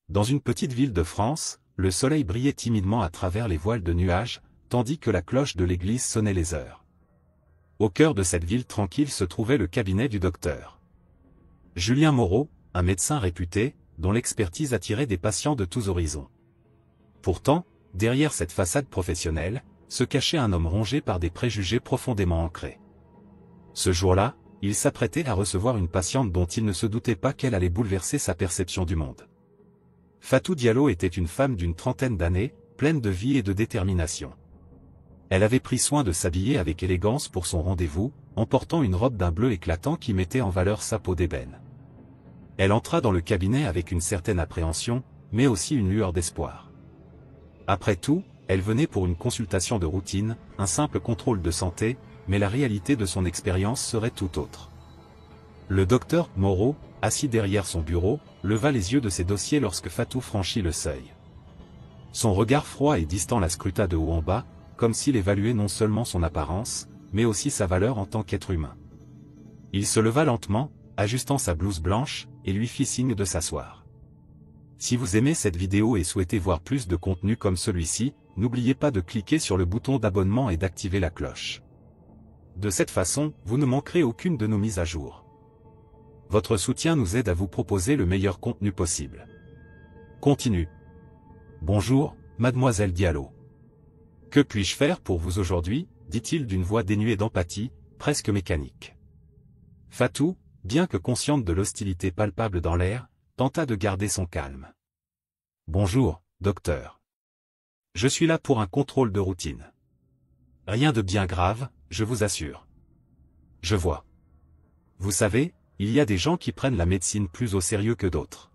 Dans une petite ville de France, le soleil brillait timidement à travers les voiles de nuages, tandis que la cloche de l'église sonnait les heures. Au cœur de cette ville tranquille se trouvait le cabinet du docteur Julien Moreau, un médecin réputé, dont l'expertise attirait des patients de tous horizons. Pourtant, derrière cette façade professionnelle, se cachait un homme rongé par des préjugés profondément ancrés. Ce jour-là, il s'apprêtait à recevoir une patiente dont il ne se doutait pas qu'elle allait bouleverser sa perception du monde. Fatou Diallo était une femme d'une trentaine d'années, pleine de vie et de détermination. Elle avait pris soin de s'habiller avec élégance pour son rendez-vous, en portant une robe d'un bleu éclatant qui mettait en valeur sa peau d'ébène. Elle entra dans le cabinet avec une certaine appréhension, mais aussi une lueur d'espoir. Après tout, elle venait pour une consultation de routine, un simple contrôle de santé, mais la réalité de son expérience serait tout autre. Le docteur Moreau, assis derrière son bureau, leva les yeux de ses dossiers lorsque Fatou franchit le seuil. Son regard froid et distant la scruta de haut en bas, comme s'il évaluait non seulement son apparence, mais aussi sa valeur en tant qu'être humain. Il se leva lentement, ajustant sa blouse blanche, et lui fit signe de s'asseoir. Si vous aimez cette vidéo et souhaitez voir plus de contenu comme celui-ci, n'oubliez pas de cliquer sur le bouton d'abonnement et d'activer la cloche. De cette façon, vous ne manquerez aucune de nos mises à jour. Votre soutien nous aide à vous proposer le meilleur contenu possible. Continue. Bonjour, mademoiselle Diallo. Que puis-je faire pour vous aujourd'hui, dit-il d'une voix dénuée d'empathie, presque mécanique. Fatou, bien que consciente de l'hostilité palpable dans l'air, tenta de garder son calme. Bonjour, docteur. Je suis là pour un contrôle de routine. Rien de bien grave, je vous assure. Je vois. Vous savez, il y a des gens qui prennent la médecine plus au sérieux que d'autres.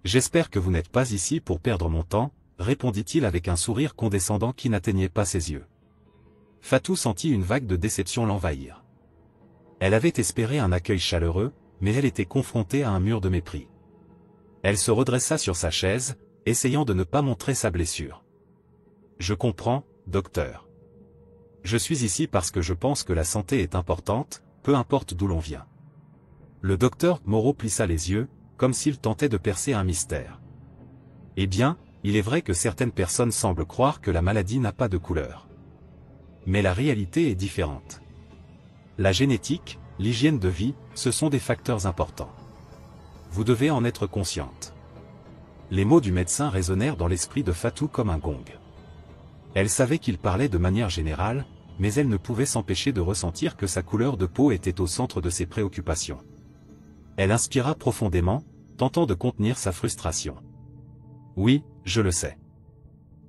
J'espère que vous n'êtes pas ici pour perdre mon temps, répondit-il avec un sourire condescendant qui n'atteignait pas ses yeux. Fatou sentit une vague de déception l'envahir. Elle avait espéré un accueil chaleureux, mais elle était confrontée à un mur de mépris. Elle se redressa sur sa chaise, essayant de ne pas montrer sa blessure. Je comprends, docteur. Je suis ici parce que je pense que la santé est importante, peu importe d'où l'on vient. Le docteur Moreau plissa les yeux, comme s'il tentait de percer un mystère. Eh bien, il est vrai que certaines personnes semblent croire que la maladie n'a pas de couleur. Mais la réalité est différente. La génétique, l'hygiène de vie, ce sont des facteurs importants. Vous devez en être consciente. Les mots du médecin résonnèrent dans l'esprit de Fatou comme un gong. Elle savait qu'il parlait de manière générale, mais elle ne pouvait s'empêcher de ressentir que sa couleur de peau était au centre de ses préoccupations. Elle inspira profondément, tentant de contenir sa frustration. Oui, je le sais.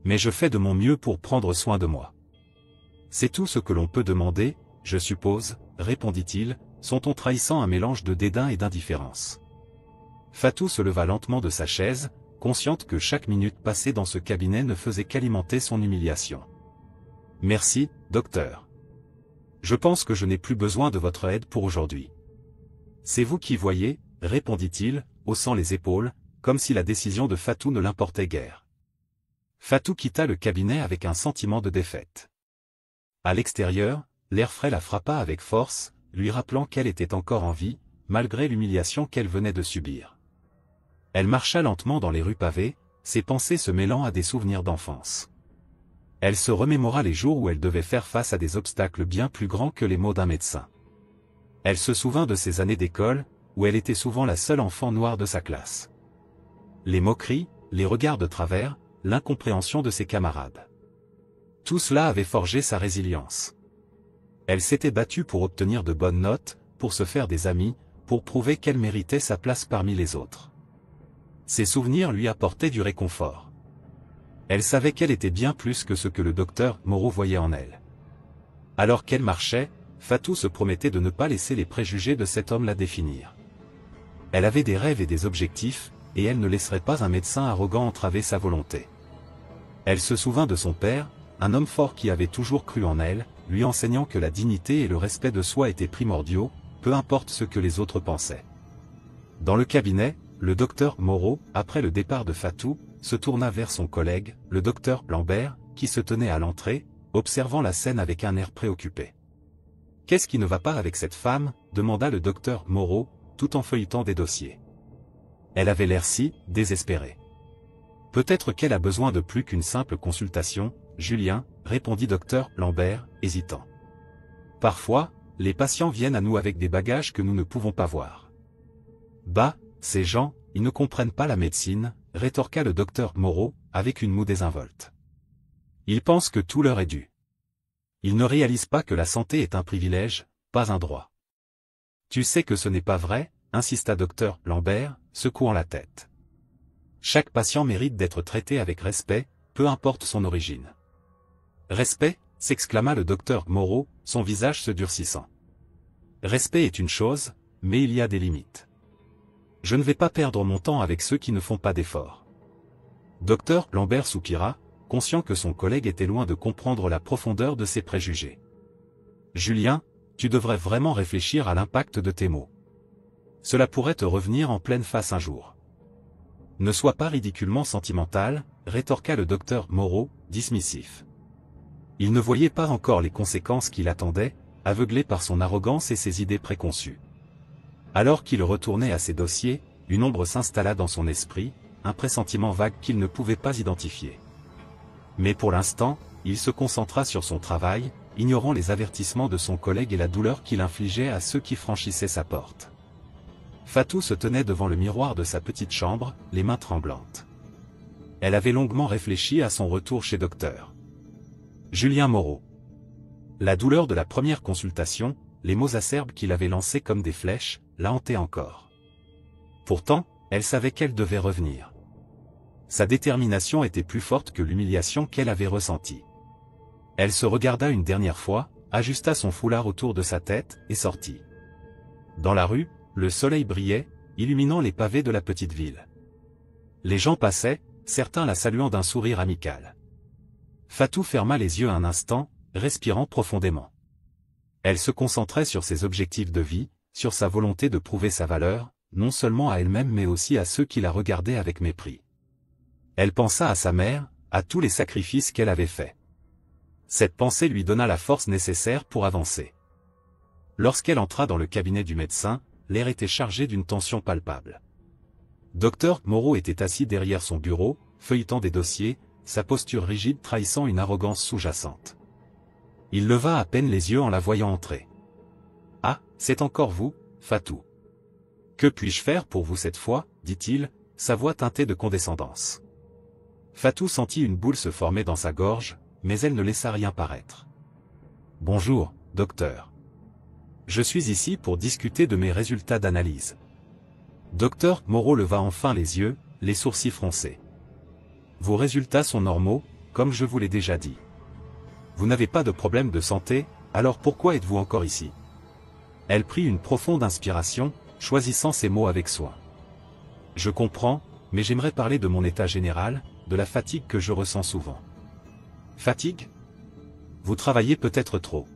Mais je fais de mon mieux pour prendre soin de moi. C'est tout ce que l'on peut demander, je suppose, répondit-il, son ton trahissant un mélange de dédain et d'indifférence. Fatou se leva lentement de sa chaise, consciente que chaque minute passée dans ce cabinet ne faisait qu'alimenter son humiliation. Merci, docteur. Je pense que je n'ai plus besoin de votre aide pour aujourd'hui. C'est vous qui voyez, répondit-il, haussant les épaules, comme si la décision de Fatou ne l'importait guère. Fatou quitta le cabinet avec un sentiment de défaite. À l'extérieur, l'air frais la frappa avec force, lui rappelant qu'elle était encore en vie, malgré l'humiliation qu'elle venait de subir. Elle marcha lentement dans les rues pavées, ses pensées se mêlant à des souvenirs d'enfance. Elle se remémora les jours où elle devait faire face à des obstacles bien plus grands que les mots d'un médecin. Elle se souvint de ses années d'école, où elle était souvent la seule enfant noire de sa classe. Les moqueries, les regards de travers, l'incompréhension de ses camarades. Tout cela avait forgé sa résilience. Elle s'était battue pour obtenir de bonnes notes, pour se faire des amis, pour prouver qu'elle méritait sa place parmi les autres. Ces souvenirs lui apportaient du réconfort. Elle savait qu'elle était bien plus que ce que le docteur Moreau voyait en elle. Alors qu'elle marchait, Fatou se promettait de ne pas laisser les préjugés de cet homme la définir. Elle avait des rêves et des objectifs, et elle ne laisserait pas un médecin arrogant entraver sa volonté. Elle se souvint de son père, un homme fort qui avait toujours cru en elle, lui enseignant que la dignité et le respect de soi étaient primordiaux, peu importe ce que les autres pensaient. Dans le cabinet, le docteur Moreau, après le départ de Fatou, se tourna vers son collègue, le docteur Lambert, qui se tenait à l'entrée, observant la scène avec un air préoccupé. « Qu'est-ce qui ne va pas avec cette femme ?» demanda le docteur Moreau, tout en feuilletant des dossiers. Elle avait l'air si désespérée. Peut-être qu'elle a besoin de plus qu'une simple consultation, Julien, répondit docteur Lambert, hésitant. Parfois, les patients viennent à nous avec des bagages que nous ne pouvons pas voir. Bah, ces gens, ils ne comprennent pas la médecine, rétorqua le docteur Moreau, avec une moue désinvolte. Ils pensent que tout leur est dû. Ils ne réalisent pas que la santé est un privilège, pas un droit. Tu sais que ce n'est pas vrai, insista docteur Lambert, secouant la tête. Chaque patient mérite d'être traité avec respect, peu importe son origine. Respect, s'exclama le docteur Moreau, son visage se durcissant. Respect est une chose, mais il y a des limites. Je ne vais pas perdre mon temps avec ceux qui ne font pas d'efforts. Docteur Lambert soupira, conscient que son collègue était loin de comprendre la profondeur de ses préjugés. Julien, tu devrais vraiment réfléchir à l'impact de tes mots. Cela pourrait te revenir en pleine face un jour. Ne sois pas ridiculement sentimental, rétorqua le docteur Moreau, dismissif. Il ne voyait pas encore les conséquences qui l'attendaient, aveuglé par son arrogance et ses idées préconçues. Alors qu'il retournait à ses dossiers, une ombre s'installa dans son esprit, un pressentiment vague qu'il ne pouvait pas identifier. Mais pour l'instant, il se concentra sur son travail, ignorant les avertissements de son collègue et la douleur qu'il infligeait à ceux qui franchissaient sa porte. Fatou se tenait devant le miroir de sa petite chambre, les mains tremblantes. Elle avait longuement réfléchi à son retour chez docteur Julien Moreau. La douleur de la première consultation, les mots acerbes qu'il avait lancés comme des flèches, la hantaient encore. Pourtant, elle savait qu'elle devait revenir. Sa détermination était plus forte que l'humiliation qu'elle avait ressentie. Elle se regarda une dernière fois, ajusta son foulard autour de sa tête, et sortit. Dans la rue, le soleil brillait, illuminant les pavés de la petite ville. Les gens passaient, certains la saluant d'un sourire amical. Fatou ferma les yeux un instant, respirant profondément. Elle se concentrait sur ses objectifs de vie, sur sa volonté de prouver sa valeur, non seulement à elle-même mais aussi à ceux qui la regardaient avec mépris. Elle pensa à sa mère, à tous les sacrifices qu'elle avait faits. Cette pensée lui donna la force nécessaire pour avancer. Lorsqu'elle entra dans le cabinet du médecin, l'air était chargé d'une tension palpable. Docteur Moreau était assis derrière son bureau, feuilletant des dossiers, sa posture rigide trahissant une arrogance sous-jacente. Il leva à peine les yeux en la voyant entrer. « Ah, c'est encore vous, Fatou. Que puis-je faire pour vous cette fois ?» dit-il, sa voix teintée de condescendance. Fatou sentit une boule se former dans sa gorge, mais elle ne laissa rien paraître. « Bonjour, docteur. Je suis ici pour discuter de mes résultats d'analyse. » Docteur Moreau leva enfin les yeux, les sourcils froncés. « Vos résultats sont normaux, comme je vous l'ai déjà dit. Vous n'avez pas de problème de santé, alors pourquoi êtes-vous encore ici ?» Elle prit une profonde inspiration, choisissant ses mots avec soin. « Je comprends, mais j'aimerais parler de mon état général, de la fatigue que je ressens souvent. » Fatigue ? Vous travaillez peut-être trop.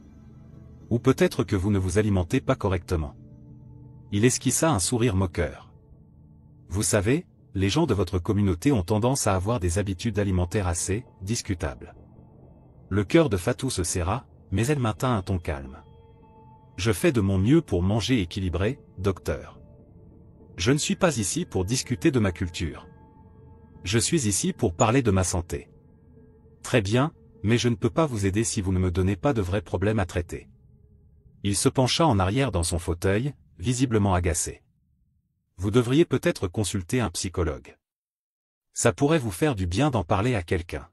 Ou peut-être que vous ne vous alimentez pas correctement. Il esquissa un sourire moqueur. Vous savez, les gens de votre communauté ont tendance à avoir des habitudes alimentaires assez discutables. Le cœur de Fatou se serra, mais elle maintint un ton calme. Je fais de mon mieux pour manger équilibré, docteur. Je ne suis pas ici pour discuter de ma culture. Je suis ici pour parler de ma santé. Très bien, mais je ne peux pas vous aider si vous ne me donnez pas de vrais problèmes à traiter. Il se pencha en arrière dans son fauteuil, visiblement agacé. Vous devriez peut-être consulter un psychologue. Ça pourrait vous faire du bien d'en parler à quelqu'un.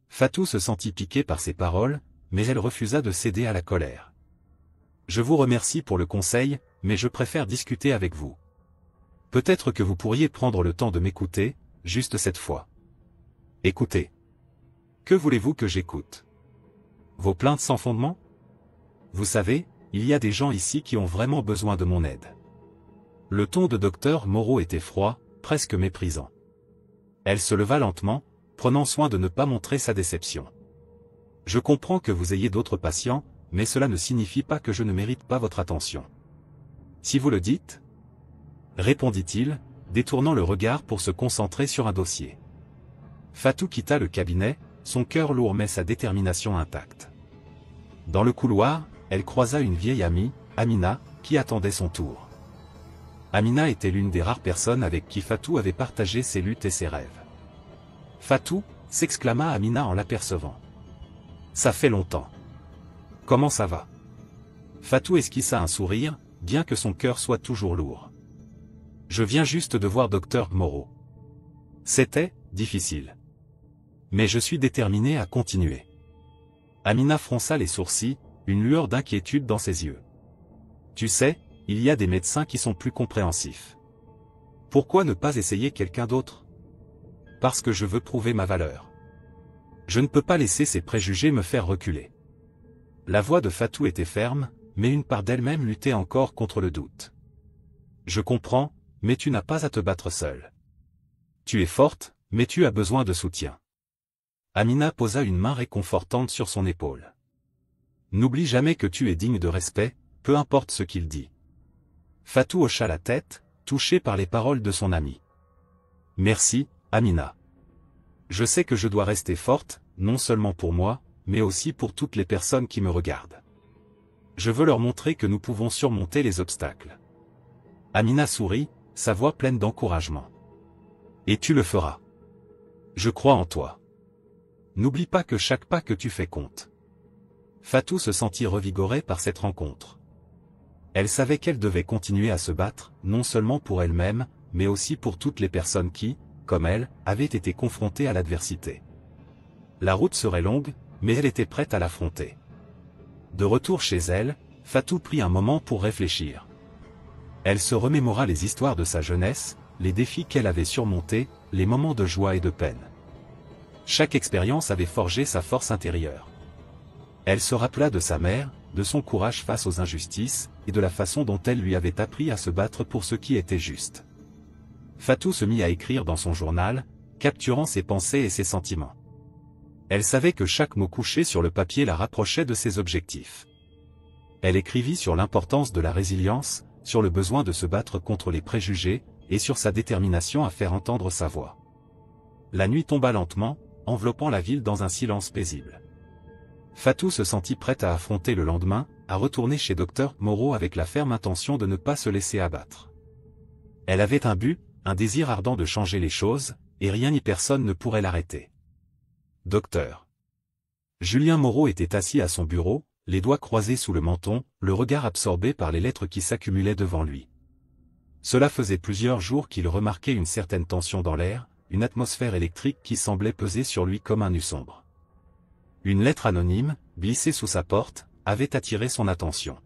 Fatou se sentit piquée par ces paroles, mais elle refusa de céder à la colère. Je vous remercie pour le conseil, mais je préfère discuter avec vous. Peut-être que vous pourriez prendre le temps de m'écouter, juste cette fois. Écoutez. Que voulez-vous que j'écoute? Vos plaintes sans fondement? Vous savez, il y a des gens ici qui ont vraiment besoin de mon aide. Le ton de docteur Moreau était froid, presque méprisant. Elle se leva lentement, prenant soin de ne pas montrer sa déception. Je comprends que vous ayez d'autres patients, mais cela ne signifie pas que je ne mérite pas votre attention. Si vous le dites, répondit-il, détournant le regard pour se concentrer sur un dossier. Fatou quitta le cabinet, son cœur lourd mais sa détermination intacte. Dans le couloir, elle croisa une vieille amie, Amina, qui attendait son tour. Amina était l'une des rares personnes avec qui Fatou avait partagé ses luttes et ses rêves. Fatou, s'exclama Amina en l'apercevant. Ça fait longtemps. Comment ça va? Fatou esquissa un sourire, bien que son cœur soit toujours lourd. Je viens juste de voir Dr Moreau. C'était difficile. Mais je suis déterminé à continuer. Amina fronça les sourcils, une lueur d'inquiétude dans ses yeux. Tu sais, il y a des médecins qui sont plus compréhensifs. Pourquoi ne pas essayer quelqu'un d'autre? Parce que je veux prouver ma valeur. Je ne peux pas laisser ces préjugés me faire reculer. La voix de Fatou était ferme, mais une part d'elle-même luttait encore contre le doute. Je comprends, mais tu n'as pas à te battre seule. Tu es forte, mais tu as besoin de soutien. Amina posa une main réconfortante sur son épaule. N'oublie jamais que tu es digne de respect, peu importe ce qu'il dit. Fatou hocha la tête, touché par les paroles de son ami. Merci, Amina. Je sais que je dois rester forte, non seulement pour moi, mais aussi pour toutes les personnes qui me regardent. Je veux leur montrer que nous pouvons surmonter les obstacles. Amina sourit, sa voix pleine d'encouragement. Et tu le feras. Je crois en toi. N'oublie pas que chaque pas que tu fais compte. Fatou se sentit revigorée par cette rencontre. Elle savait qu'elle devait continuer à se battre, non seulement pour elle-même, mais aussi pour toutes les personnes qui, comme elle, avaient été confrontées à l'adversité. La route serait longue, mais elle était prête à l'affronter. De retour chez elle, Fatou prit un moment pour réfléchir. Elle se remémora les histoires de sa jeunesse, les défis qu'elle avait surmontés, les moments de joie et de peine. Chaque expérience avait forgé sa force intérieure. Elle se rappela de sa mère, de son courage face aux injustices, et de la façon dont elle lui avait appris à se battre pour ce qui était juste. Fatou se mit à écrire dans son journal, capturant ses pensées et ses sentiments. Elle savait que chaque mot couché sur le papier la rapprochait de ses objectifs. Elle écrivit sur l'importance de la résilience, sur le besoin de se battre contre les préjugés, et sur sa détermination à faire entendre sa voix. La nuit tomba lentement, enveloppant la ville dans un silence paisible. Fatou se sentit prête à affronter le lendemain, à retourner chez Dr Moreau avec la ferme intention de ne pas se laisser abattre. Elle avait un but, un désir ardent de changer les choses, et rien ni personne ne pourrait l'arrêter. Docteur. Julien Moreau était assis à son bureau, les doigts croisés sous le menton, le regard absorbé par les lettres qui s'accumulaient devant lui. Cela faisait plusieurs jours qu'il remarquait une certaine tension dans l'air, une atmosphère électrique qui semblait peser sur lui comme un nu sombre. Une lettre anonyme, glissée sous sa porte, avait attiré son attention.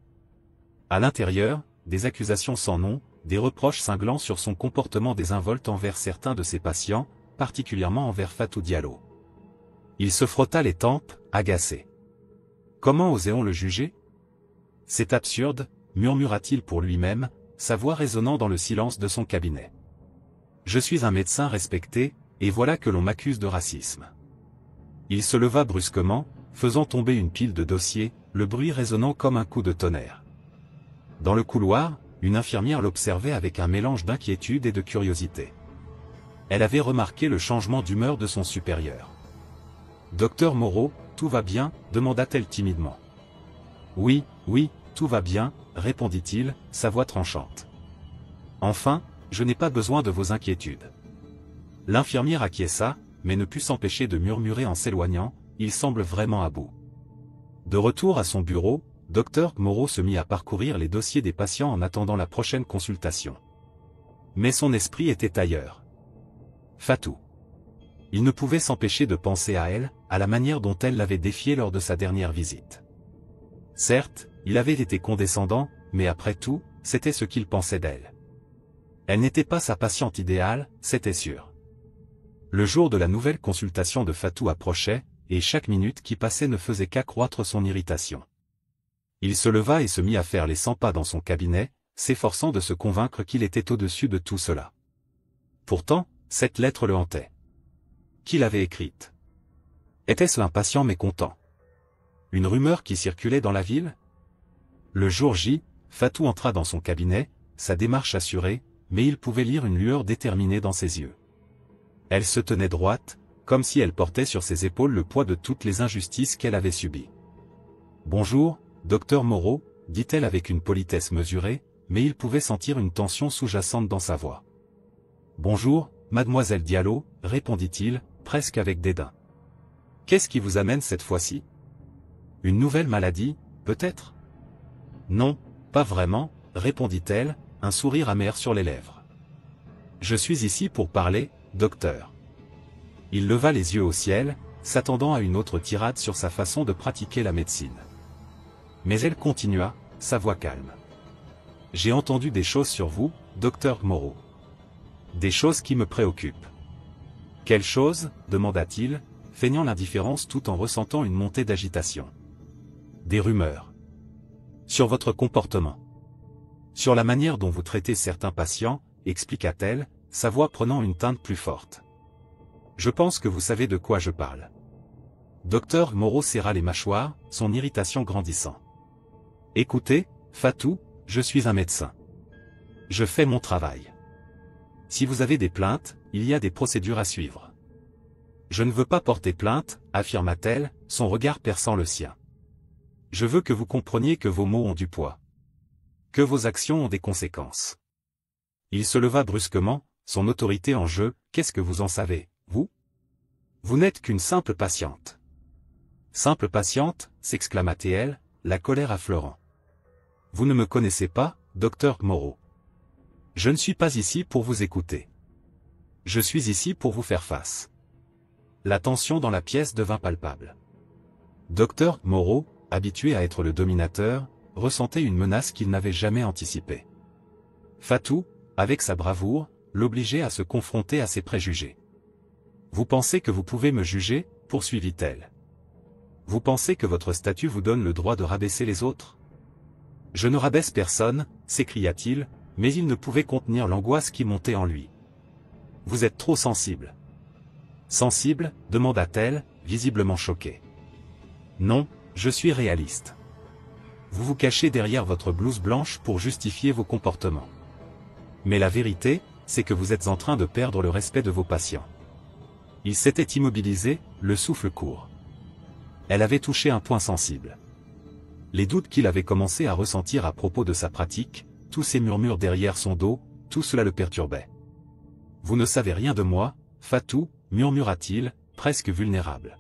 À l'intérieur, des accusations sans nom, des reproches cinglants sur son comportement désinvolte envers certains de ses patients, particulièrement envers Fatou Diallo. Il se frotta les tempes, agacé. Comment osait-on le juger? C'est absurde, murmura-t-il pour lui-même, sa voix résonnant dans le silence de son cabinet. Je suis un médecin respecté, et voilà que l'on m'accuse de racisme. Il se leva brusquement, faisant tomber une pile de dossiers, le bruit résonnant comme un coup de tonnerre. Dans le couloir, une infirmière l'observait avec un mélange d'inquiétude et de curiosité. Elle avait remarqué le changement d'humeur de son supérieur. « Docteur Moreau, tout va bien ?» demanda-t-elle timidement. « Oui, oui, tout va bien », répondit-il, sa voix tranchante. « Enfin, je n'ai pas besoin de vos inquiétudes. » L'infirmière acquiesça, mais ne put s'empêcher de murmurer en s'éloignant, « Il semble vraiment à bout. » De retour à son bureau, Dr Moreau se mit à parcourir les dossiers des patients en attendant la prochaine consultation. Mais son esprit était ailleurs. Fatou. Il ne pouvait s'empêcher de penser à elle, à la manière dont elle l'avait défié lors de sa dernière visite. Certes, il avait été condescendant, mais après tout, c'était ce qu'il pensait d'elle. Elle n'était pas sa patiente idéale, c'était sûr. Le jour de la nouvelle consultation de Fatou approchait, et chaque minute qui passait ne faisait qu'accroître son irritation. Il se leva et se mit à faire les 100 pas dans son cabinet, s'efforçant de se convaincre qu'il était au-dessus de tout cela. Pourtant, cette lettre le hantait. Qui l'avait écrite? Était-ce un patient mécontent? Une rumeur qui circulait dans la ville? Le jour J, Fatou entra dans son cabinet, sa démarche assurée, mais il pouvait lire une lueur déterminée dans ses yeux. Elle se tenait droite, comme si elle portait sur ses épaules le poids de toutes les injustices qu'elle avait subies. « Bonjour, docteur Moreau », dit-elle avec une politesse mesurée, mais il pouvait sentir une tension sous-jacente dans sa voix. « Bonjour, mademoiselle Diallo », répondit-il, presque avec dédain. Qu'est-ce qui vous amène cette fois-ci? Une nouvelle maladie, peut-être? Non, pas vraiment, répondit-elle, un sourire amer sur les lèvres. Je suis ici pour parler, docteur. Il leva les yeux au ciel, s'attendant à une autre tirade sur sa façon de pratiquer la médecine. Mais elle continua, sa voix calme. J'ai entendu des choses sur vous, docteur Moreau. Des choses qui me préoccupent. Quelles choses? Demanda-t-il, feignant l'indifférence tout en ressentant une montée d'agitation. Des rumeurs. Sur votre comportement. Sur la manière dont vous traitez certains patients, expliqua-t-elle, sa voix prenant une teinte plus forte. Je pense que vous savez de quoi je parle. Docteur Moreau serra les mâchoires, son irritation grandissant. Écoutez, Fatou, je suis un médecin. Je fais mon travail. Si vous avez des plaintes, il y a des procédures à suivre. Je ne veux pas porter plainte, affirma-t-elle, son regard perçant le sien. Je veux que vous compreniez que vos mots ont du poids. Que vos actions ont des conséquences. Il se leva brusquement, son autorité en jeu. Qu'est-ce que vous en savez, vous? Vous n'êtes qu'une simple patiente. Simple patiente, s'exclama-t-elle, la colère affleurant. Vous ne me connaissez pas, docteur Moreau. Je ne suis pas ici pour vous écouter. Je suis ici pour vous faire face. La tension dans la pièce devint palpable. Docteur Moreau, habitué à être le dominateur, ressentait une menace qu'il n'avait jamais anticipée. Fatou, avec sa bravoure, l'obligeait à se confronter à ses préjugés. Vous pensez que vous pouvez me juger, poursuivit-elle. Vous pensez que votre statut vous donne le droit de rabaisser les autres? Je ne rabaisse personne, s'écria-t-il, mais il ne pouvait contenir l'angoisse qui montait en lui. Vous êtes trop sensible. Sensible, demanda-t-elle, visiblement choquée. Non, je suis réaliste. Vous vous cachez derrière votre blouse blanche pour justifier vos comportements. Mais la vérité, c'est que vous êtes en train de perdre le respect de vos patients. Il s'était immobilisé, le souffle court. Elle avait touché un point sensible. Les doutes qu'il avait commencé à ressentir à propos de sa pratique, tous ces murmures derrière son dos, tout cela le perturbait. Vous ne savez rien de moi, Fatou, murmura-t-il, presque vulnérable.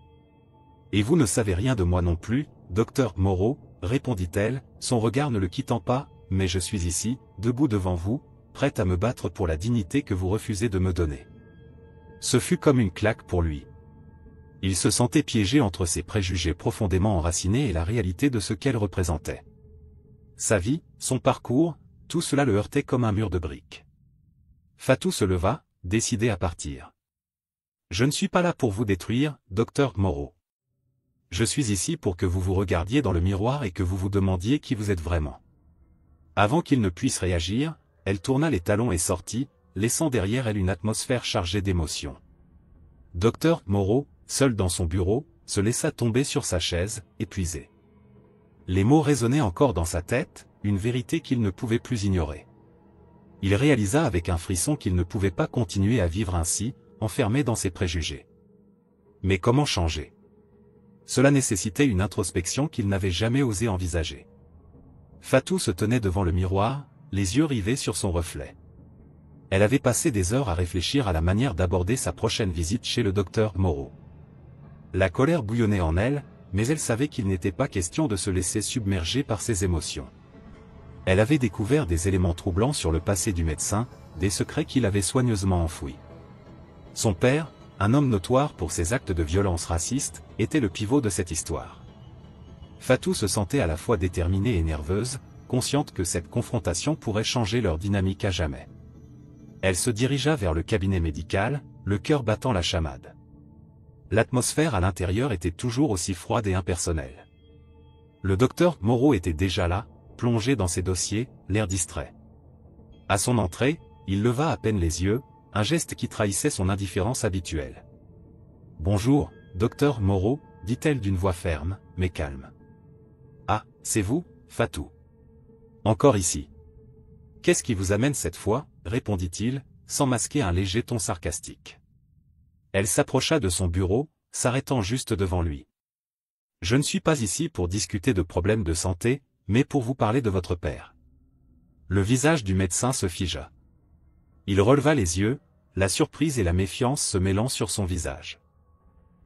Et vous ne savez rien de moi non plus, docteur Moreau, répondit-elle, son regard ne le quittant pas, mais je suis ici, debout devant vous, prête à me battre pour la dignité que vous refusez de me donner. Ce fut comme une claque pour lui. Il se sentait piégé entre ses préjugés profondément enracinés et la réalité de ce qu'elle représentait. Sa vie, son parcours, tout cela le heurtait comme un mur de briques. Fatou se leva, décidé à partir. Je ne suis pas là pour vous détruire, docteur Moreau. Je suis ici pour que vous vous regardiez dans le miroir et que vous vous demandiez qui vous êtes vraiment. Avant qu'il ne puisse réagir, elle tourna les talons et sortit, laissant derrière elle une atmosphère chargée d'émotions. Docteur Moreau, seul dans son bureau, se laissa tomber sur sa chaise, épuisé. Les mots résonnaient encore dans sa tête, une vérité qu'il ne pouvait plus ignorer. Il réalisa avec un frisson qu'il ne pouvait pas continuer à vivre ainsi, enfermé dans ses préjugés. Mais comment changer? Cela nécessitait une introspection qu'il n'avait jamais osé envisager. Fatou se tenait devant le miroir, les yeux rivés sur son reflet. Elle avait passé des heures à réfléchir à la manière d'aborder sa prochaine visite chez le docteur Moreau. La colère bouillonnait en elle, mais elle savait qu'il n'était pas question de se laisser submerger par ses émotions. Elle avait découvert des éléments troublants sur le passé du médecin, des secrets qu'il avait soigneusement enfouis. Son père, un homme notoire pour ses actes de violence raciste, était le pivot de cette histoire. Fatou se sentait à la fois déterminée et nerveuse, consciente que cette confrontation pourrait changer leur dynamique à jamais. Elle se dirigea vers le cabinet médical, le cœur battant la chamade. L'atmosphère à l'intérieur était toujours aussi froide et impersonnelle. Le docteur Moreau était déjà là, plongé dans ses dossiers, l'air distrait. À son entrée, il leva à peine les yeux, un geste qui trahissait son indifférence habituelle. « Bonjour, docteur Moreau, dit-elle d'une voix ferme, mais calme. « Ah, c'est vous, Fatou. Encore ici. Qu'est-ce qui vous amène cette fois ?» répondit-il, sans masquer un léger ton sarcastique. Elle s'approcha de son bureau, s'arrêtant juste devant lui. « Je ne suis pas ici pour discuter de problèmes de santé, mais pour vous parler de votre père. » Le visage du médecin se figea. Il releva les yeux, la surprise et la méfiance se mêlant sur son visage.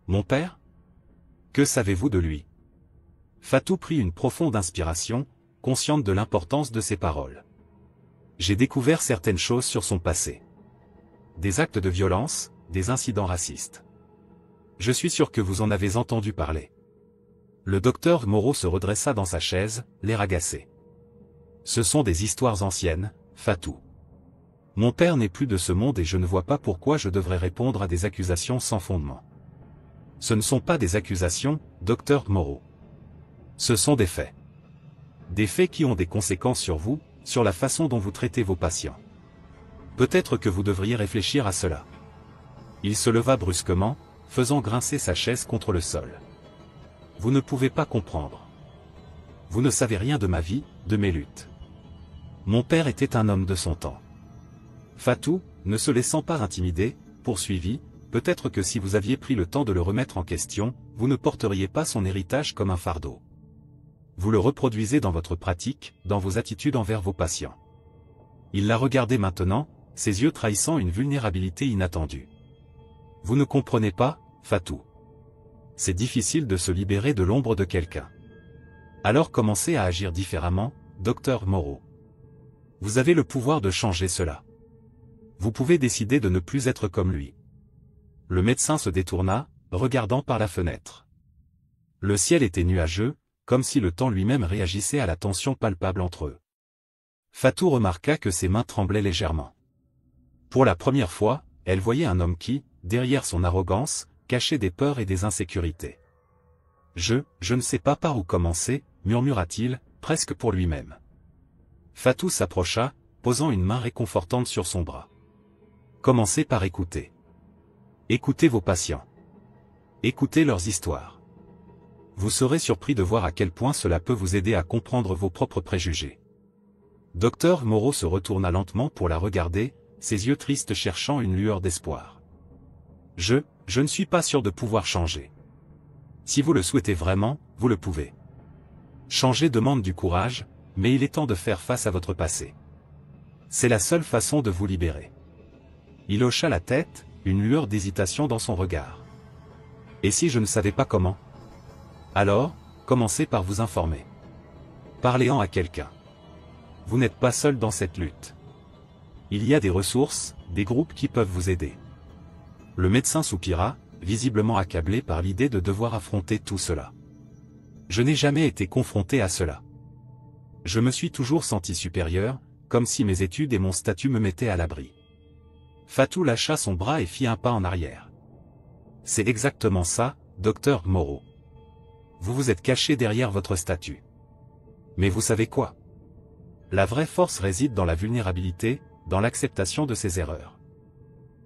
Mon père? Que savez-vous de lui? Fatou prit une profonde inspiration, consciente de l'importance de ses paroles. J'ai découvert certaines choses sur son passé. Des actes de violence, des incidents racistes. Je suis sûr que vous en avez entendu parler. Le docteur Moreau se redressa dans sa chaise, l'air agacé. Ce sont des histoires anciennes, Fatou. Mon père n'est plus de ce monde et je ne vois pas pourquoi je devrais répondre à des accusations sans fondement. Ce ne sont pas des accusations, docteur Moreau. Ce sont des faits. Des faits qui ont des conséquences sur vous, sur la façon dont vous traitez vos patients. Peut-être que vous devriez réfléchir à cela. Il se leva brusquement, faisant grincer sa chaise contre le sol. Vous ne pouvez pas comprendre. Vous ne savez rien de ma vie, de mes luttes. Mon père était un homme de son temps. Fatou, ne se laissant pas intimider, poursuivit, peut-être que si vous aviez pris le temps de le remettre en question, vous ne porteriez pas son héritage comme un fardeau. Vous le reproduisez dans votre pratique, dans vos attitudes envers vos patients. Il la regardait maintenant, ses yeux trahissant une vulnérabilité inattendue. Vous ne comprenez pas, Fatou. C'est difficile de se libérer de l'ombre de quelqu'un. Alors commencez à agir différemment, docteur Moreau. Vous avez le pouvoir de changer cela. Vous pouvez décider de ne plus être comme lui. Le médecin se détourna, regardant par la fenêtre. Le ciel était nuageux, comme si le temps lui-même réagissait à la tension palpable entre eux. Fatou remarqua que ses mains tremblaient légèrement. Pour la première fois, elle voyait un homme qui, derrière son arrogance, cachait des peurs et des insécurités. Je ne sais pas par où commencer, murmura-t-il, presque pour lui-même. Fatou s'approcha, posant une main réconfortante sur son bras. Commencez par écouter. Écoutez vos patients. Écoutez leurs histoires. Vous serez surpris de voir à quel point cela peut vous aider à comprendre vos propres préjugés. Docteur Moreau se retourna lentement pour la regarder, ses yeux tristes cherchant une lueur d'espoir. Je ne suis pas sûr de pouvoir changer. Si vous le souhaitez vraiment, vous le pouvez. Changer demande du courage, mais il est temps de faire face à votre passé. C'est la seule façon de vous libérer. Il hocha la tête, une lueur d'hésitation dans son regard. Et si je ne savais pas comment? Alors, commencez par vous informer. Parlez-en à quelqu'un. Vous n'êtes pas seul dans cette lutte. Il y a des ressources, des groupes qui peuvent vous aider. Le médecin soupira, visiblement accablé par l'idée de devoir affronter tout cela. Je n'ai jamais été confronté à cela. Je me suis toujours senti supérieur, comme si mes études et mon statut me mettaient à l'abri. Fatou lâcha son bras et fit un pas en arrière. C'est exactement ça, docteur Moreau. Vous vous êtes caché derrière votre statut. Mais vous savez quoi? La vraie force réside dans la vulnérabilité, dans l'acceptation de ses erreurs.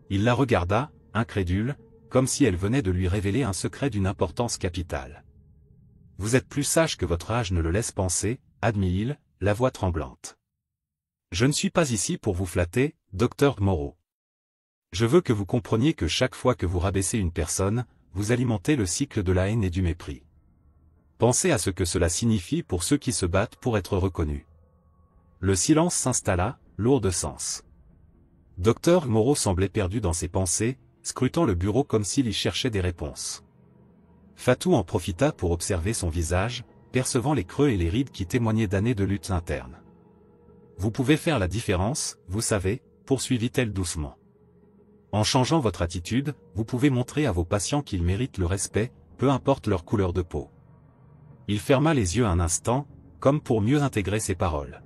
Il la regarda, incrédule, comme si elle venait de lui révéler un secret d'une importance capitale. Vous êtes plus sage que votre âge ne le laisse penser, admit-il, la voix tremblante. Je ne suis pas ici pour vous flatter, docteur Moreau. Je veux que vous compreniez que chaque fois que vous rabaissez une personne, vous alimentez le cycle de la haine et du mépris. Pensez à ce que cela signifie pour ceux qui se battent pour être reconnus. Le silence s'installa, lourd de sens. Docteur Moreau semblait perdu dans ses pensées, scrutant le bureau comme s'il y cherchait des réponses. Fatou en profita pour observer son visage, percevant les creux et les rides qui témoignaient d'années de lutte interne. Vous pouvez faire la différence, vous savez, poursuivit-elle doucement. En changeant votre attitude, vous pouvez montrer à vos patients qu'ils méritent le respect, peu importe leur couleur de peau. Il ferma les yeux un instant, comme pour mieux intégrer ses paroles.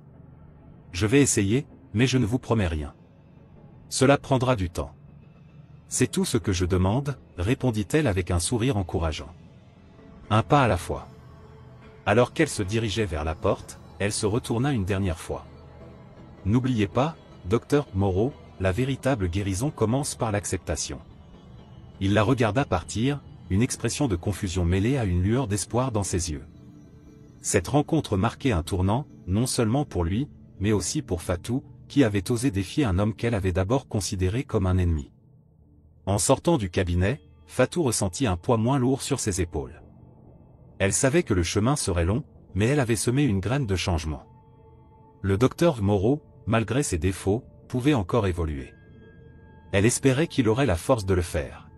Je vais essayer, mais je ne vous promets rien. Cela prendra du temps. C'est tout ce que je demande, répondit-elle avec un sourire encourageant. Un pas à la fois. Alors qu'elle se dirigeait vers la porte, elle se retourna une dernière fois. N'oubliez pas, docteur Moreau, la véritable guérison commence par l'acceptation. Il la regarda partir, une expression de confusion mêlée à une lueur d'espoir dans ses yeux. Cette rencontre marquait un tournant, non seulement pour lui, mais aussi pour Fatou, qui avait osé défier un homme qu'elle avait d'abord considéré comme un ennemi. En sortant du cabinet, Fatou ressentit un poids moins lourd sur ses épaules. Elle savait que le chemin serait long, mais elle avait semé une graine de changement. Le docteur Moreau, malgré ses défauts, pouvait encore évoluer. Elle espérait qu'il aurait la force de le faire.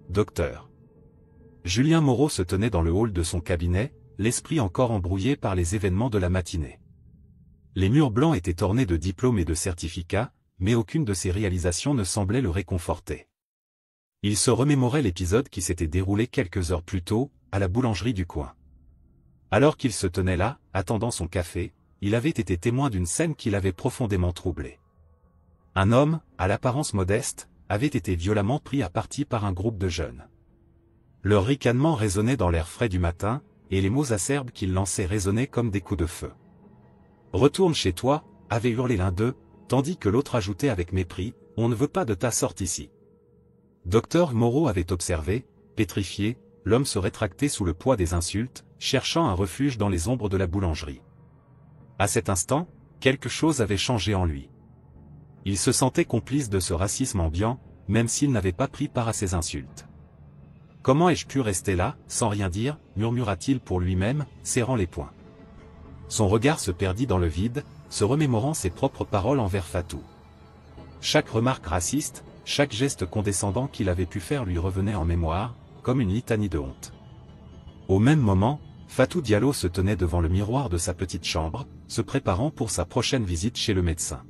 Docteur. Julien Moreau se tenait dans le hall de son cabinet, l'esprit encore embrouillé par les événements de la matinée. Les murs blancs étaient ornés de diplômes et de certificats, mais aucune de ces réalisations ne semblait le réconforter. Il se remémorait l'épisode qui s'était déroulé quelques heures plus tôt, à la boulangerie du coin. Alors qu'il se tenait là, attendant son café, il avait été témoin d'une scène qui l'avait profondément troublé. Un homme, à l'apparence modeste, avait été violemment pris à partie par un groupe de jeunes. Leur ricanement résonnait dans l'air frais du matin, et les mots acerbes qu'ils lançaient résonnaient comme des coups de feu. « Retourne chez toi » avait hurlé l'un d'eux, tandis que l'autre ajoutait avec mépris, « On ne veut pas de ta sorte ici. » Docteur Moreau avait observé, pétrifié, l'homme se rétracter sous le poids des insultes, cherchant un refuge dans les ombres de la boulangerie. À cet instant, quelque chose avait changé en lui. Il se sentait complice de ce racisme ambiant, même s'il n'avait pas pris part à ces insultes. « Comment ai-je pu rester là, sans rien dire » murmura-t-il pour lui-même, serrant les poings. Son regard se perdit dans le vide, se remémorant ses propres paroles envers Fatou. Chaque remarque raciste, chaque geste condescendant qu'il avait pu faire lui revenait en mémoire, comme une litanie de honte. Au même moment, Fatou Diallo se tenait devant le miroir de sa petite chambre, se préparant pour sa prochaine visite chez le médecin.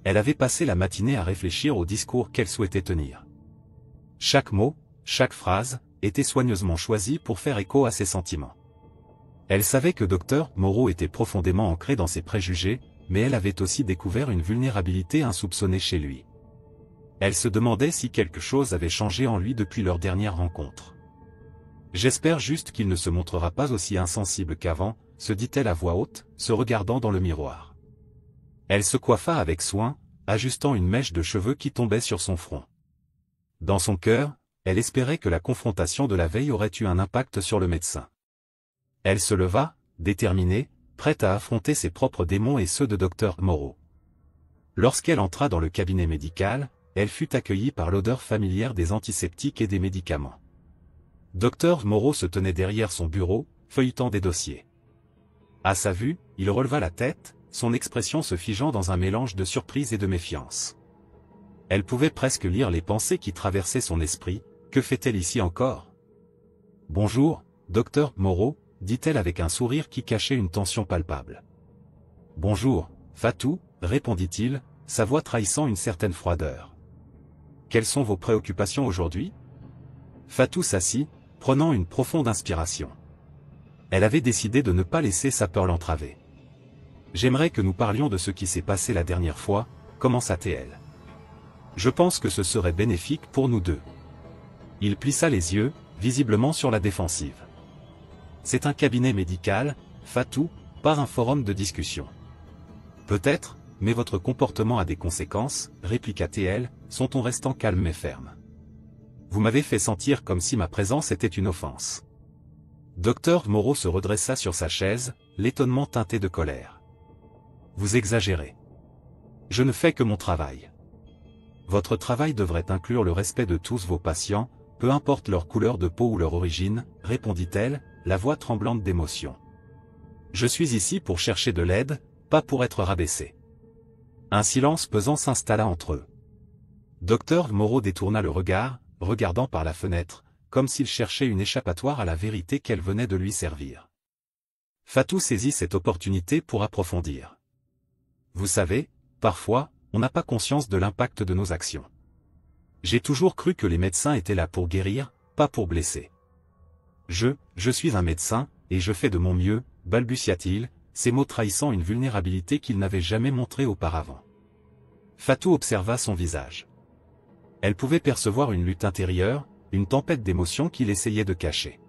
Elle avait passé la matinée à réfléchir au discours qu'elle souhaitait tenir. Chaque mot, chaque phrase, était soigneusement choisi pour faire écho à ses sentiments. Elle savait que Dr Moreau était profondément ancré dans ses préjugés, mais elle avait aussi découvert une vulnérabilité insoupçonnée chez lui. Elle se demandait si quelque chose avait changé en lui depuis leur dernière rencontre. « J'espère juste qu'il ne se montrera pas aussi insensible qu'avant », se dit-elle à voix haute, se regardant dans le miroir. Elle se coiffa avec soin, ajustant une mèche de cheveux qui tombait sur son front. Dans son cœur, elle espérait que la confrontation de la veille aurait eu un impact sur le médecin. Elle se leva, déterminée, prête à affronter ses propres démons et ceux de Dr Moreau. Lorsqu'elle entra dans le cabinet médical, elle fut accueillie par l'odeur familière des antiseptiques et des médicaments. Dr Moreau se tenait derrière son bureau, feuilletant des dossiers. À sa vue, il releva la tête, son expression se figeant dans un mélange de surprise et de méfiance. Elle pouvait presque lire les pensées qui traversaient son esprit. Que fait-elle ici encore? « Bonjour, Dr Moreau », dit-elle avec un sourire qui cachait une tension palpable. « Bonjour, Fatou », répondit-il, sa voix trahissant une certaine froideur. « Quelles sont vos préoccupations aujourd'hui ?» Fatou s'assit, prenant une profonde inspiration. Elle avait décidé de ne pas laisser sa peur l'entraver. « J'aimerais que nous parlions de ce qui s'est passé la dernière fois », commença-t-elle. « Je pense que ce serait bénéfique pour nous deux. » Il plissa les yeux, visiblement sur la défensive. « C'est un cabinet médical, Fatou, pas un forum de discussion. »« Peut-être, mais votre comportement a des conséquences, » répliqua-t-elle, son ton restant calme mais ferme. « Vous m'avez fait sentir comme si ma présence était une offense. » Dr Moreau se redressa sur sa chaise, l'étonnement teinté de colère. « Vous exagérez. Je ne fais que mon travail. Votre travail devrait inclure le respect de tous vos patients, peu importe leur couleur de peau ou leur origine, » répondit-elle, la voix tremblante d'émotion. « Je suis ici pour chercher de l'aide, pas pour être rabaissée. » Un silence pesant s'installa entre eux. Dr Moreau détourna le regard, regardant par la fenêtre, comme s'il cherchait une échappatoire à la vérité qu'elle venait de lui servir. Fatou saisit cette opportunité pour approfondir. « Vous savez, parfois, on n'a pas conscience de l'impact de nos actions. J'ai toujours cru que les médecins étaient là pour guérir, pas pour blesser. Je suis un médecin, et je fais de mon mieux, balbutia-t-il, ces mots trahissant une vulnérabilité qu'il n'avait jamais montrée auparavant. Fatou observa son visage. Elle pouvait percevoir une lutte intérieure, une tempête d'émotions qu'il essayait de cacher.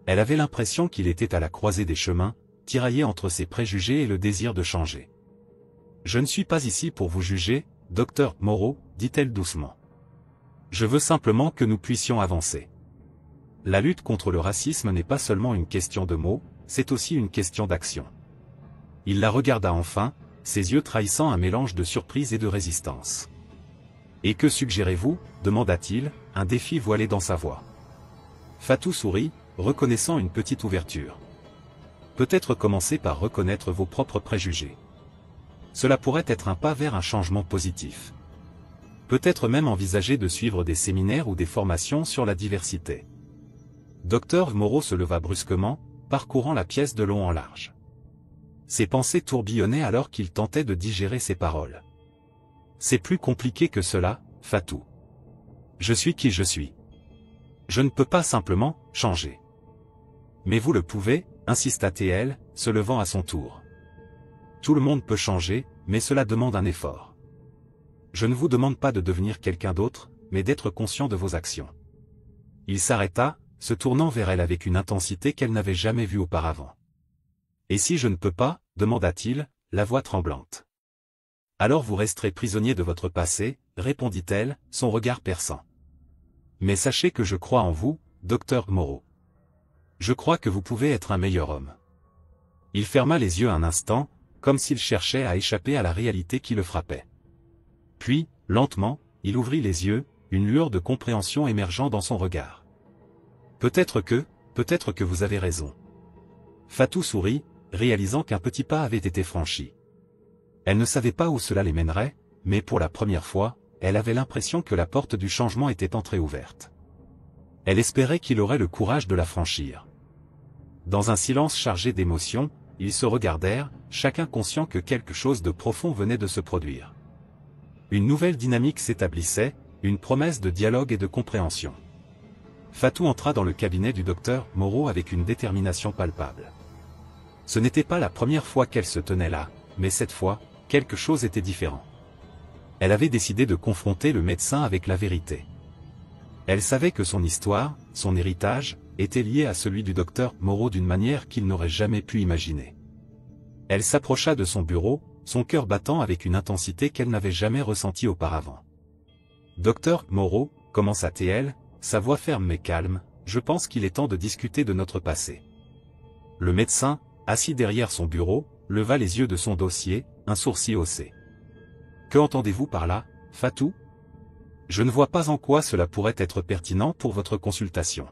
Elle avait l'impression qu'il était à la croisée des chemins, tiraillé entre ses préjugés et le désir de changer. « Je ne suis pas ici pour vous juger, Dr Moreau, » dit-elle doucement. « Je veux simplement que nous puissions avancer. La lutte contre le racisme n'est pas seulement une question de mots, c'est aussi une question d'action. » Il la regarda enfin, ses yeux trahissant un mélange de surprise et de résistance. « Et que suggérez-vous » demanda-t-il, un défi voilé dans sa voix. Fatou sourit, reconnaissant une petite ouverture. « Peut-être commencer par reconnaître vos propres préjugés. Cela pourrait être un pas vers un changement positif. Peut-être même envisager de suivre des séminaires ou des formations sur la diversité. Docteur Moreau se leva brusquement, parcourant la pièce de long en large. Ses pensées tourbillonnaient alors qu'il tentait de digérer ses paroles. C'est plus compliqué que cela, Fatou. Je suis qui je suis. Je ne peux pas simplement changer. Mais vous le pouvez, insista TL, se levant à son tour. Tout le monde peut changer, mais cela demande un effort. Je ne vous demande pas de devenir quelqu'un d'autre, mais d'être conscient de vos actions. Il s'arrêta, se tournant vers elle avec une intensité qu'elle n'avait jamais vue auparavant. Et si je ne peux pas, demanda-t-il, la voix tremblante. Alors vous resterez prisonnier de votre passé, répondit-elle, son regard perçant. Mais sachez que je crois en vous, docteur Moreau. Je crois que vous pouvez être un meilleur homme. Il ferma les yeux un instant, comme s'il cherchait à échapper à la réalité qui le frappait. Puis, lentement, il ouvrit les yeux, une lueur de compréhension émergeant dans son regard. Peut-être que vous avez raison. Fatou sourit, réalisant qu'un petit pas avait été franchi. Elle ne savait pas où cela les mènerait, mais pour la première fois, elle avait l'impression que la porte du changement était entr'ouverte. Elle espérait qu'il aurait le courage de la franchir. Dans un silence chargé d'émotions, ils se regardèrent, chacun conscient que quelque chose de profond venait de se produire. Une nouvelle dynamique s'établissait, une promesse de dialogue et de compréhension. Fatou entra dans le cabinet du docteur Moreau avec une détermination palpable. Ce n'était pas la première fois qu'elle se tenait là, mais cette fois, quelque chose était différent. Elle avait décidé de confronter le médecin avec la vérité. Elle savait que son histoire, son héritage, était lié à celui du docteur Moreau d'une manière qu'il n'aurait jamais pu imaginer. Elle s'approcha de son bureau, son cœur battant avec une intensité qu'elle n'avait jamais ressentie auparavant. « Docteur Moreau, commença-t-elle, sa voix ferme mais calme, je pense qu'il est temps de discuter de notre passé. » Le médecin, assis derrière son bureau, leva les yeux de son dossier, un sourcil haussé. « Que entendez-vous par là, Fatou ? Je ne vois pas en quoi cela pourrait être pertinent pour votre consultation. »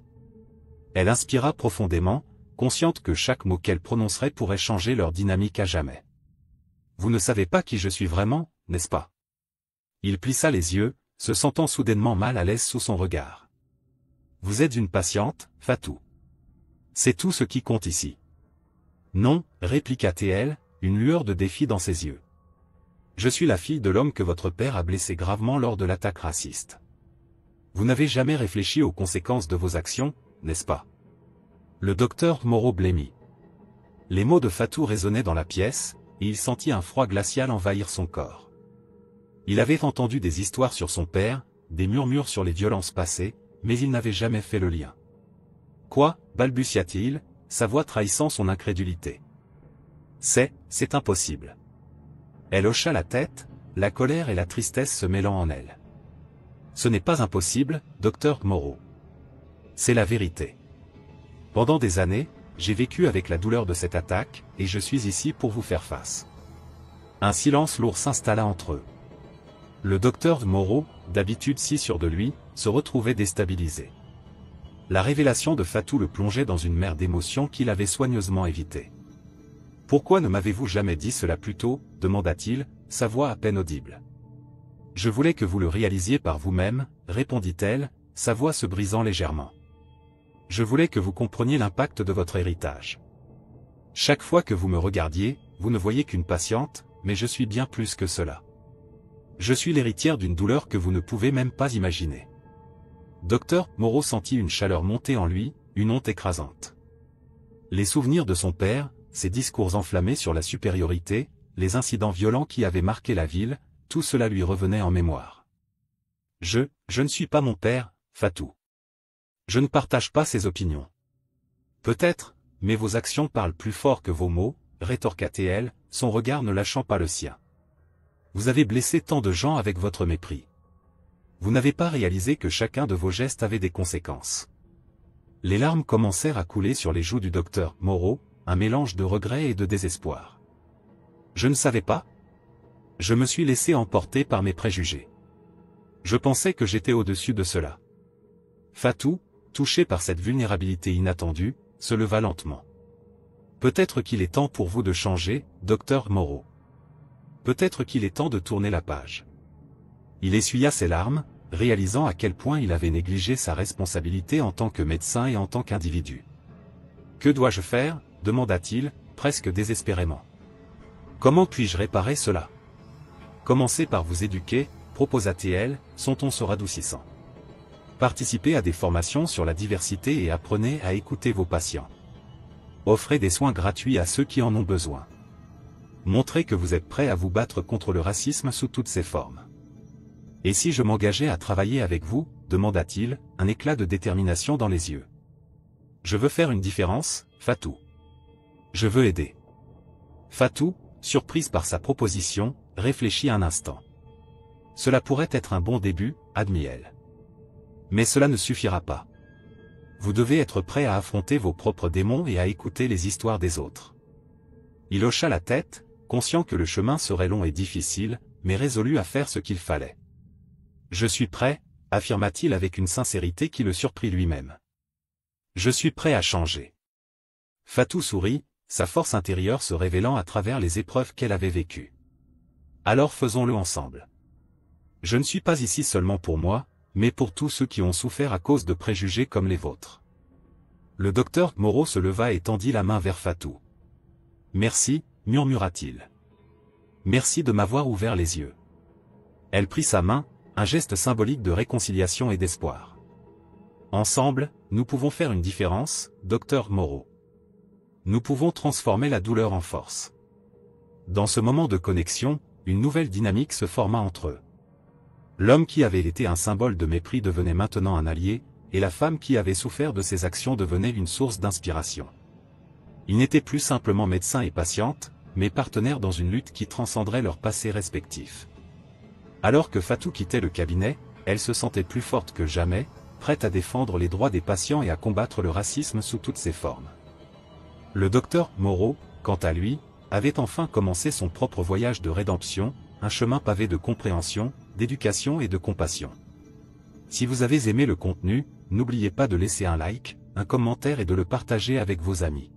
Elle inspira profondément, consciente que chaque mot qu'elle prononcerait pourrait changer leur dynamique à jamais. « Vous ne savez pas qui je suis vraiment, n'est-ce pas ? » Il plissa les yeux, se sentant soudainement mal à l'aise sous son regard. « Vous êtes une patiente, Fatou. C'est tout ce qui compte ici. » « Non, répliqua-t-elle, une lueur de défi dans ses yeux. « Je suis la fille de l'homme que votre père a blessé gravement lors de l'attaque raciste. Vous n'avez jamais réfléchi aux conséquences de vos actions, n'est-ce pas ?» Le docteur Moreau blêmit. Les mots de Fatou résonnaient dans la pièce, et il sentit un froid glacial envahir son corps. Il avait entendu des histoires sur son père, des murmures sur les violences passées, mais il n'avait jamais fait le lien. « Quoi ?» balbutia-t-il, sa voix trahissant son incrédulité. « C'est impossible. » Elle hocha la tête, la colère et la tristesse se mêlant en elle. « Ce n'est pas impossible, docteur Moreau. C'est la vérité. Pendant des années, j'ai vécu avec la douleur de cette attaque, et je suis ici pour vous faire face. » Un silence lourd s'installa entre eux. Le docteur Moreau, d'habitude si sûr de lui, se retrouvait déstabilisé. La révélation de Fatou le plongeait dans une mer d'émotions qu'il avait soigneusement évitée. « Pourquoi ne m'avez-vous jamais dit cela plus tôt ?» demanda-t-il, sa voix à peine audible. « Je voulais que vous le réalisiez par vous-même, » répondit-elle, sa voix se brisant légèrement. « Je voulais que vous compreniez l'impact de votre héritage. Chaque fois que vous me regardiez, vous ne voyez qu'une patiente, mais je suis bien plus que cela. Je suis l'héritière d'une douleur que vous ne pouvez même pas imaginer. » Docteur Moreau sentit une chaleur monter en lui, une honte écrasante. Les souvenirs de son père, ses discours enflammés sur la supériorité, les incidents violents qui avaient marqué la ville, tout cela lui revenait en mémoire. « Je ne suis pas mon père, Fatou. Je ne partage pas ses opinions. »« Peut-être, mais vos actions parlent plus fort que vos mots, » rétorqua-t-elle, son regard ne lâchant pas le sien. « Vous avez blessé tant de gens avec votre mépris. Vous n'avez pas réalisé que chacun de vos gestes avait des conséquences. » Les larmes commencèrent à couler sur les joues du docteur Moreau, un mélange de regret et de désespoir. « Je ne savais pas. Je me suis laissé emporter par mes préjugés. Je pensais que j'étais au-dessus de cela. » Fatou, touché par cette vulnérabilité inattendue, se leva lentement. « Peut-être qu'il est temps pour vous de changer, docteur Moreau. Peut-être qu'il est temps de tourner la page. » Il essuya ses larmes, réalisant à quel point il avait négligé sa responsabilité en tant que médecin et en tant qu'individu. « Que dois-je faire ?» demanda-t-il, presque désespérément. « Comment puis-je réparer cela ?»« Commencez par vous éduquer, » proposa-t-elle, son ton se radoucissant. « Participez à des formations sur la diversité et apprenez à écouter vos patients. Offrez des soins gratuits à ceux qui en ont besoin. Montrez que vous êtes prêt à vous battre contre le racisme sous toutes ses formes. » « Et si je m'engageais à travailler avec vous ?» demanda-t-il, un éclat de détermination dans les yeux. « Je veux faire une différence, Fatou. Je veux aider. » Fatou, surprise par sa proposition, réfléchit un instant. « Cela pourrait être un bon début, » admit-elle. « Mais cela ne suffira pas. Vous devez être prêt à affronter vos propres démons et à écouter les histoires des autres. » Il hocha la tête, conscient que le chemin serait long et difficile, mais résolu à faire ce qu'il fallait. « Je suis prêt, » affirma-t-il avec une sincérité qui le surprit lui-même. « Je suis prêt à changer. » Fatou sourit, sa force intérieure se révélant à travers les épreuves qu'elle avait vécues. « Alors faisons-le ensemble. Je ne suis pas ici seulement pour moi, mais pour tous ceux qui ont souffert à cause de préjugés comme les vôtres. » Le docteur Moreau se leva et tendit la main vers Fatou. « Merci, » murmura-t-il. « Merci de m'avoir ouvert les yeux. » Elle prit sa main, un geste symbolique de réconciliation et d'espoir. « Ensemble, nous pouvons faire une différence, docteur Moreau. Nous pouvons transformer la douleur en force. » Dans ce moment de connexion, une nouvelle dynamique se forma entre eux. L'homme qui avait été un symbole de mépris devenait maintenant un allié, et la femme qui avait souffert de ses actions devenait une source d'inspiration. Ils n'étaient plus simplement médecin et patiente, mais partenaires dans une lutte qui transcenderait leurs passés respectifs. Alors que Fatou quittait le cabinet, elle se sentait plus forte que jamais, prête à défendre les droits des patients et à combattre le racisme sous toutes ses formes. Le docteur Moreau, quant à lui, avait enfin commencé son propre voyage de rédemption, un chemin pavé de compréhension, d'éducation et de compassion. Si vous avez aimé le contenu, n'oubliez pas de laisser un like, un commentaire et de le partager avec vos amis.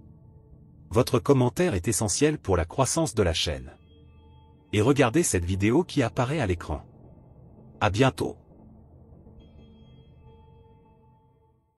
Votre commentaire est essentiel pour la croissance de la chaîne. Et regardez cette vidéo qui apparaît à l'écran. À bientôt.